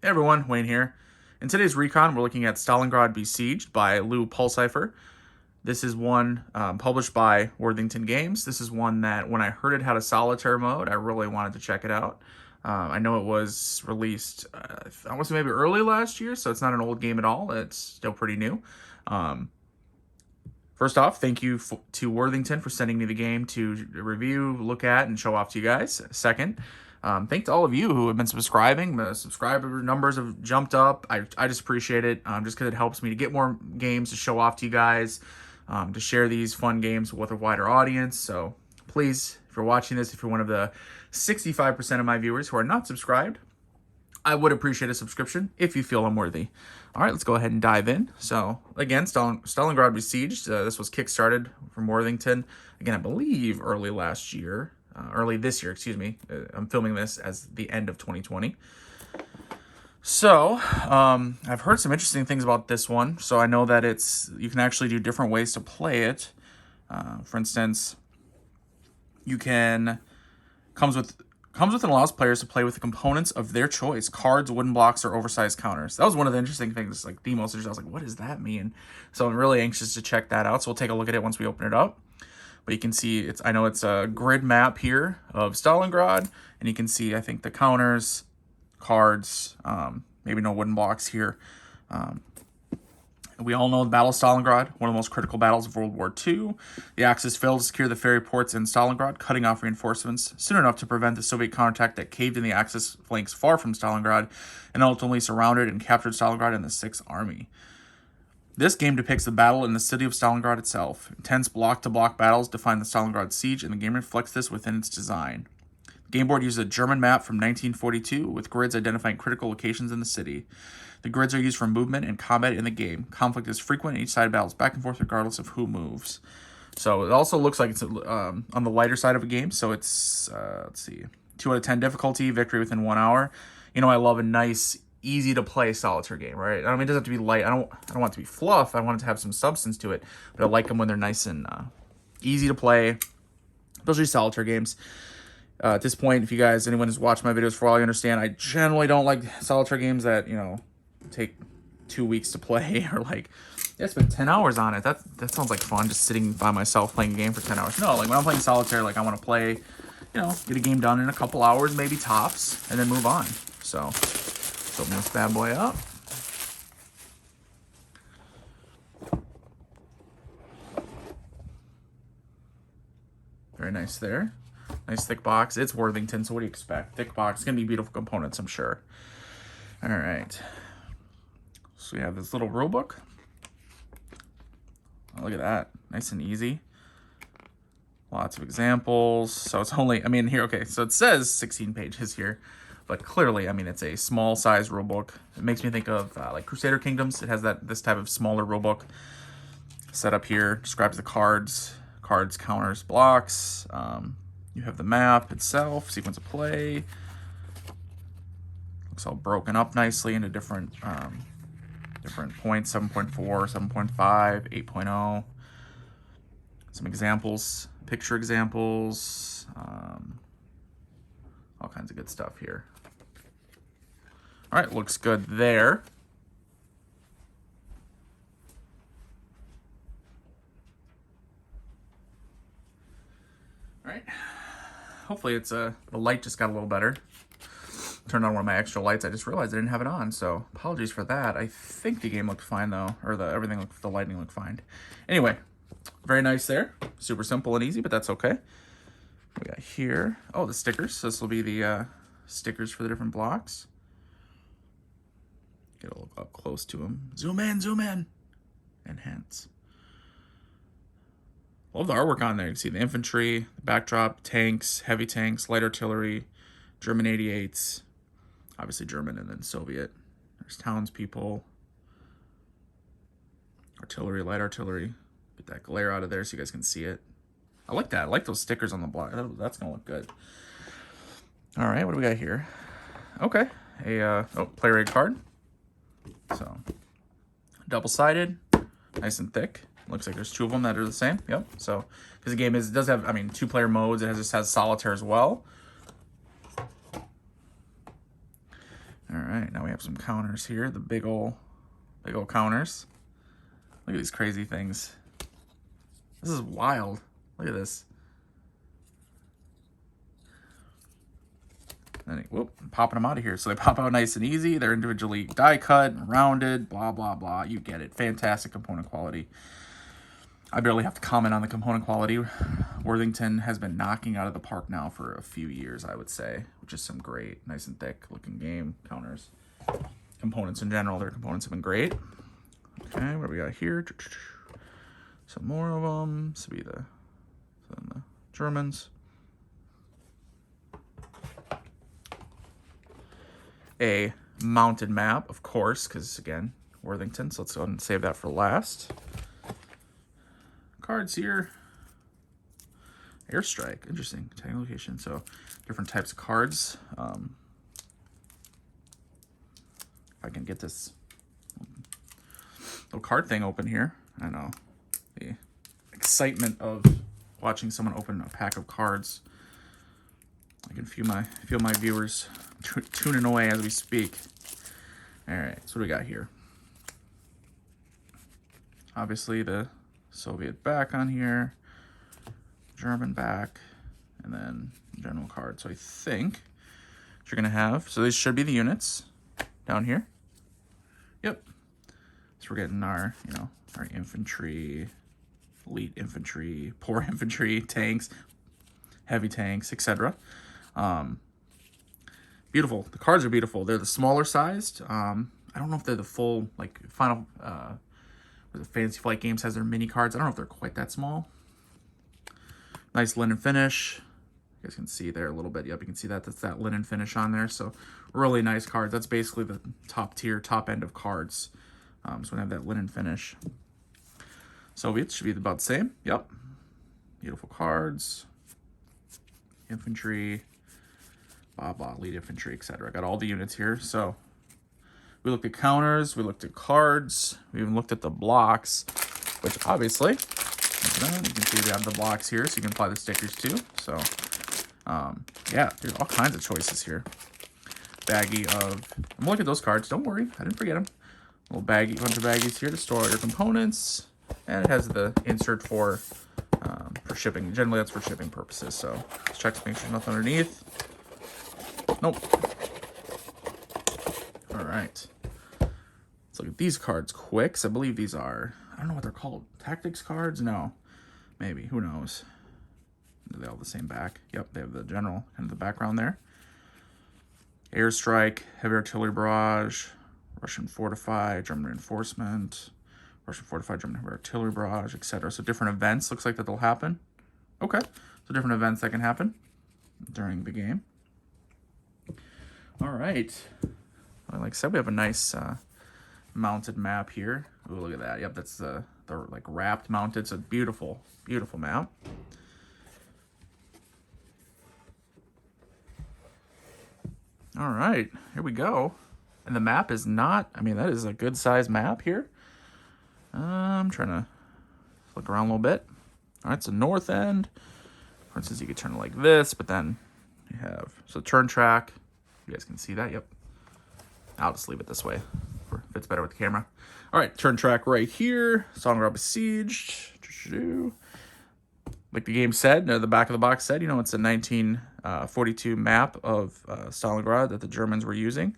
Hey everyone, Wayne here. In today's Recon, we're looking at Stalingrad Besieged by Lew Pulsipher. This is one published by Worthington Games. This is one that when I heard it had a solitaire mode, I really wanted to check it out. I know it was released, I want to say maybe early last year, so it's not an old game at all. It's still pretty new. First off, thank you to Worthington for sending me the game to review, look at, and show off to you guys. Second, thanks to all of you who have been subscribing. The subscriber numbers have jumped up. I just appreciate it, just because it helps me to get more games to show off to you guys, to share these fun games with a wider audience. So please, if you're watching this, if you're one of the 65% of my viewers who are not subscribed, I would appreciate a subscription if you feel I'm worthy. All right, let's go ahead and dive in. So again, Stalingrad Besieged. This was kickstarted from Worthington. Again, I believe early this year, excuse me. I'm filming this as the end of 2020. So I've heard some interesting things about this one. So I know that you can actually do different ways to play it. For instance, comes with and allows players to play with the components of their choice: cards, wooden blocks, or oversized counters. That was one of the interesting things, like the most interesting. I was like, what does that mean? So I'm really anxious to check that out. So we'll take a look at it once we open it up. But you can see, I know it's a grid map here of Stalingrad, and you can see, I think, the counters, cards, maybe no wooden blocks here. We all know the Battle of Stalingrad, one of the most critical battles of World War II. The Axis failed to secure the ferry ports in Stalingrad, cutting off reinforcements soon enough to prevent the Soviet counterattack that caved in the Axis flanks far from Stalingrad and ultimately surrounded and captured Stalingrad and the Sixth Army. This game depicts the battle in the city of Stalingrad itself. Intense block-to-block battles define the Stalingrad siege, and the game reflects this within its design. The game board uses a German map from 1942 with grids identifying critical locations in the city. The grids are used for movement and combat in the game. Conflict is frequent, and each side battles back and forth regardless of who moves. So it also looks like it's on the lighter side of a game. So it's, let's see, 2 out of 10 difficulty, victory within 1 hour. You know, I love a nice, easy to play solitaire game, right? I mean, it doesn't have to be light. I don't want it to be fluff. I want it to have some substance to it. But I like them when they're nice and easy to play, especially solitaire games. At this point, if anyone has watched my videos for a while, you understand I generally don't like solitaire games that, take 2 weeks to play, or like, yeah, spend 10 hours on it. That sounds like fun, just sitting by myself playing a game for 10 hours. No, like when I'm playing solitaire, like I want to play, get a game done in a couple hours, maybe tops, and then move on. So let's open this bad boy up. Very nice there. Nice thick box. It's Worthington, so what do you expect? Thick box. It's going to be beautiful components, I'm sure. All right. So we have this little rule book. Oh, look at that. Nice and easy. Lots of examples. So it's only, here, okay, so it says 16 pages here, but clearly, it's a small size rule book. It makes me think of like Crusader Kingdoms. It has this type of smaller rule book set up here. Describes the cards, counters, blocks. You have the map itself, sequence of play. Looks all broken up nicely into different points: 7.4, 7.5, 8.0. Some examples, picture examples, all kinds of good stuff here. All right, looks good there. All right. Hopefully the light just got a little better. Turned on one of my extra lights. I just realized I didn't have it on, so apologies for that. I think the game looked fine though, or the lighting looked fine. Anyway, very nice there. Super simple and easy, but that's okay. We got here, the stickers. So this will be the stickers for the different blocks. Get a little up close to them. Zoom in. Enhance. Love the artwork on there. You can see the infantry, the backdrop, tanks, heavy tanks, light artillery, German 88s, obviously German and then Soviet. There's townspeople, artillery, light artillery. Get that glare out of there so you guys can see it. I like that. I like those stickers on the block. That's going to look good. All right, what do we got here? Okay, player aid card. So, double-sided, nice and thick. Looks like there's 2 of them that are the same. Yep. So, because the game does have, 2-player modes. It just has solitaire as well. All right. now we have some counters here. The big old counters. Look at these crazy things. This is wild. Look at this. And whoop, popping them out of here. So they pop out nice and easy. They're individually die cut, rounded, blah, blah, blah. You get it. Fantastic component quality. I barely have to comment on the component quality. Worthington has been knocking out of the park now for a few years, I would say, which is some great, nice and thick looking game counters. Components in general, their components have been great. Okay, what do we got here? Some more of them. This will be the Germans. A mounted map, of course, because again, Worthington. So let's go ahead and save that for last. Cards here. Airstrike, interesting. Tagging location. So different types of cards. If I can get this little card thing open here. I know the excitement of watching someone open a pack of cards. I can feel my viewers tuning away as we speak. All right, so what do we got here? Obviously the Soviet back on here, German back, and then general card. So I think what you're gonna have, so these should be the units down here. Yep. So we're getting our, our infantry, elite infantry, poor infantry, tanks, heavy tanks, etc. Beautiful. The cards are beautiful. They're the smaller sized. I don't know if they're the full, like Final, the Fantasy Flight Games has their mini cards. I don't know if they're quite that small. Nice linen finish. You guys can see there a little bit. Yep, you can see that. That's that linen finish on there. So really nice cards. That's basically the top tier, top end of cards. So we have that linen finish. Soviets should be about the same. Yep. Beautiful cards. Infantry. Blah, blah, lead infantry, etc. Got all the units here. So we looked at counters, we looked at cards, we even looked at the blocks, which obviously, you can see we have the blocks here, so you can apply the stickers too. So, yeah, there's all kinds of choices here. Baggie of, I'm looking at those cards. Don't worry, I didn't forget them. Little baggie, bunch of baggies here to store all your components, and it has the insert for shipping. Generally, that's for shipping purposes. So let's check to make sure there's nothing underneath. Nope. All right. Let's look at these cards quick, 'cause I believe these are, I don't know what they're called. Tactics cards? No. Maybe. Who knows? Are they all the same back? Yep, they have the general and the background there. Airstrike, heavy artillery barrage, Russian fortified, German reinforcement, Russian fortified, German heavy artillery barrage, etc. So different events looks like that'll happen. Okay. So different events that can happen during the game. All right. Like I said, we have a nice mounted map here. Ooh, look at that. Yep, that's the like wrapped mounted. It's a beautiful, beautiful map. All right, here we go. And the map is not, I mean, that is a good size map here. I'm trying to look around a little bit. All right, so north end. For instance, you could turn it like this, but then you have, so turn track. You guys can see that, yep. I'll just leave it this way. Fits better with the camera. All right, turn track right here. Stalingrad Besieged. Like the game said, the back of the box said, it's a 1942 map of Stalingrad that the Germans were using.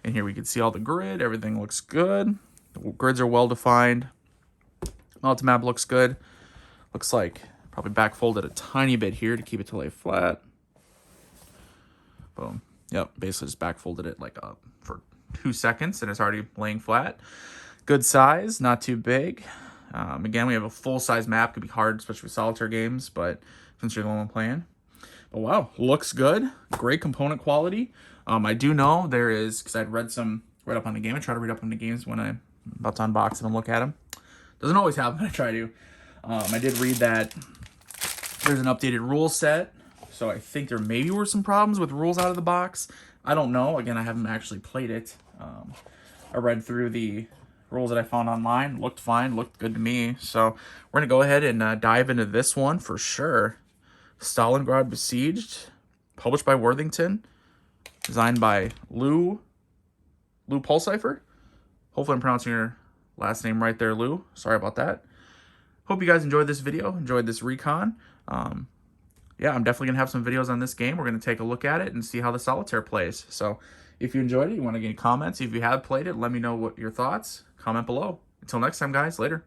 And here we can see all the grid. Everything looks good. The grids are well defined. Mounted map looks good. Looks like probably back folded a tiny bit here to keep it to lay flat. Boom. Yep, basically just back folded it like for 2 seconds and it's already laying flat. Good size, not too big. Again, we have a full-size map. Could be hard, especially with solitaire games, but since you're the only one playing. But wow, looks good. Great component quality. I do know there is, because I'd read up on the game. I try to read up on the games when I'm about to unbox them and look at them. Doesn't always happen, but I try to. I did read that there's an updated rule set. So I think there maybe were some problems with rules out of the box. I don't know. Again, I haven't actually played it. I read through the rules that I found online. Looked fine. Looked good to me. So we're going to go ahead and dive into this one for sure. Stalingrad Besieged. Published by Worthington. Designed by Lew Lew Pulsipher. Hopefully I'm pronouncing your last name right there, Lew. Sorry about that. Hope you guys enjoyed this video, enjoyed this recon. Yeah, I'm definitely going to have some videos on this game. We're going to take a look at it and see how the solitaire plays. So if you enjoyed it, you want to get comments. If you have played it, let me know what your thoughts. Comment below. Until next time, guys. Later.